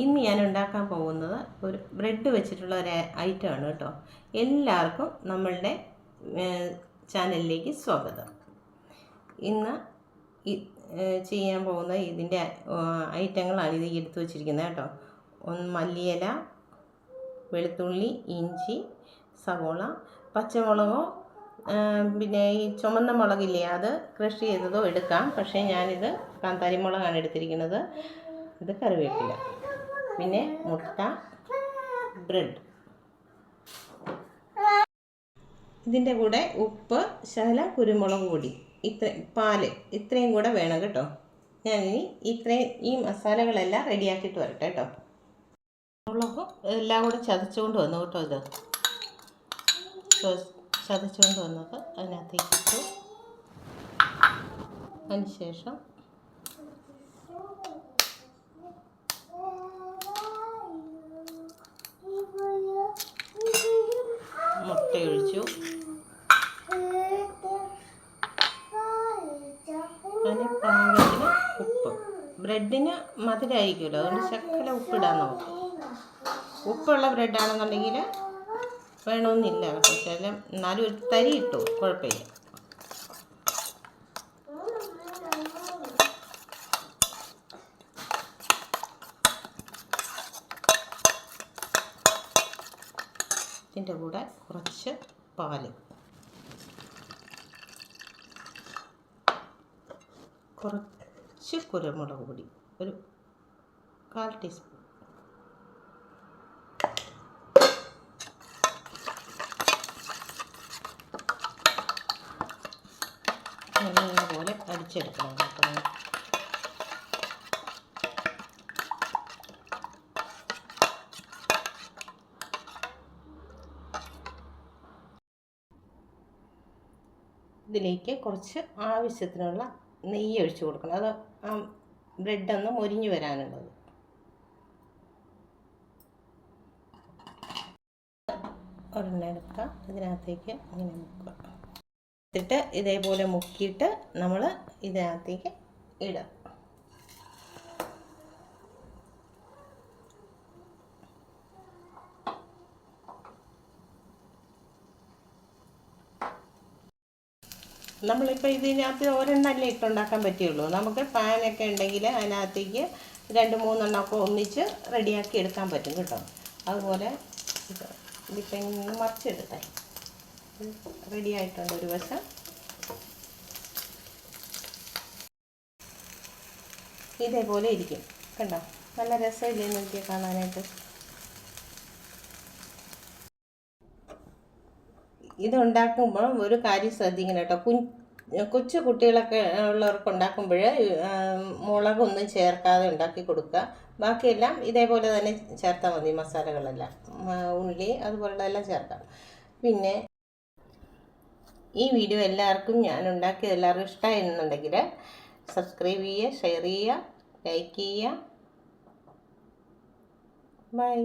ഇന്ന് ഞാൻ ഉണ്ടാക്കാൻ പോകുന്നത് ഒരു ബ്രെഡ് വെച്ചിട്ടുള്ള ഒരു ഐറ്റമാണ് കേട്ടോ. എല്ലാവർക്കും നമ്മളുടെ ചാനലിലേക്ക് സ്വാഗതം. ഇന്ന് ചെയ്യാൻ പോകുന്ന ഇതിൻ്റെ ഐറ്റങ്ങളാണ് ഇത് എടുത്തു വച്ചിരിക്കുന്നത് കേട്ടോ. മല്ലിയില, വെളുത്തുള്ളി, ഇഞ്ചി, സവോള, പച്ചമുളകോ പിന്നെ ഈ ചുമന്ന മുളകില്ലേ അത് ക്രഷ് ചെയ്തതോ എടുക്കാം. പക്ഷേ ഞാനിത് കാന്താരി മുളകാണ് എടുത്തിരിക്കുന്നത്. ഇത് കറിവേപ്പില, പിന്നെ മുട്ട, ബ്രെഡ്. ഇതിൻ്റെ കൂടെ ഉപ്പ്, ശകലം കുരുമുളക് പൊടി, പാല് ഇത്രയും കൂടെ വേണം കേട്ടോ. ഞാനിനി ഈ മസാലകളെല്ലാം റെഡിയാക്കിയിട്ട് വരട്ടെ കേട്ടോ. മുളകും എല്ലാം കൂടെ ചതച്ചുകൊണ്ട് വന്നു കേട്ടോ. ഇത് ചതച്ചുകൊണ്ട് വന്നത് അതിനകത്തേക്ക് ഇട്ടു. അതിനുശേഷം മുട്ട ഒഴിച്ചു. അതിന് പാകത്തിന് ഉപ്പ്. ബ്രെഡിന് മധുരമായിരിക്കുമല്ലോ, അതുകൊണ്ട് ശക്കല ഉപ്പിടാൻ നോക്കും. ഉപ്പുള്ള ബ്രെഡാണെന്നുണ്ടെങ്കിൽ വേണമെന്നില്ല കേട്ടോ. ചില എന്നാലും ഒരു തരി ഇട്ടു, കുഴപ്പമില്ല. ഇതിൻ്റെ കൂടെ കുറച്ച് പാല്, കുറച്ച് കുരുമുളക് പൊടി, ഒരു 1/4 ടീസ്പൂൺ, നല്ലപോലെ അടിച്ചെടുക്കണം കേട്ടോ. ഇതിലേക്ക് കുറച്ച് ആവശ്യത്തിനുള്ള നെയ്യ് ഒഴിച്ച് കൊടുക്കണം. അത് ആ ബ്രെഡൊന്ന് മൊരിഞ്ഞ് വരാനുള്ളത്. ഒരെണ്ണം എടുക്കുക, ഇതിനകത്തേക്ക് ഇങ്ങനെ മുക്കുക. എന്നിട്ട് ഇതേപോലെ മുക്കിയിട്ട് നമ്മൾ ഇതിനകത്തേക്ക് ഇടുക. നമ്മളിപ്പോൾ ഇതിനകത്ത് ഒരെണ്ണല്ലേ ഇട്ടുണ്ടാക്കാൻ പറ്റുള്ളൂ. നമുക്ക് പാനൊക്കെ ഉണ്ടെങ്കിൽ അതിനകത്തേക്ക് 2-3 എണ്ണമൊക്കെ ഒന്നിച്ച് റെഡിയാക്കി എടുക്കാൻ പറ്റും കേട്ടോ. അതുപോലെ ഇതിപ്പോൾ ഇങ്ങനെ മറിച്ചെടുത്തേ. റെഡി ആയിട്ടുണ്ട് ഒരു വശം. ഇതേപോലെ ഇരിക്കും കണ്ടോ. നല്ല രസമില്ലേ നോക്കി കാണാനായിട്ട്. ഇതുണ്ടാക്കുമ്പോൾ ഒരു കാര്യം ശ്രദ്ധിക്കണം കേട്ടോ. കൊച്ചു കുട്ടികളൊക്കെ ഉള്ളവർക്ക് ഉണ്ടാക്കുമ്പോൾ മുളകൊന്നും ചേർക്കാതെ ഉണ്ടാക്കി കൊടുക്കുക. ബാക്കിയെല്ലാം ഇതേപോലെ തന്നെ ചേർത്താൽ മതി. മസാലകളെല്ലാം ഉള്ളി അതുപോലുള്ളതെല്ലാം ചേർക്കാം. പിന്നെ ഈ വീഡിയോ എല്ലാവർക്കും ഞാൻ ഉണ്ടാക്കിയത് എല്ലാവർക്കും ഇഷ്ടമായിരുന്നുണ്ടെങ്കിൽ സബ്സ്ക്രൈബ് ചെയ്യുക, ഷെയർ ചെയ്യുക, ലൈക്ക് ചെയ്യുക. ബൈ.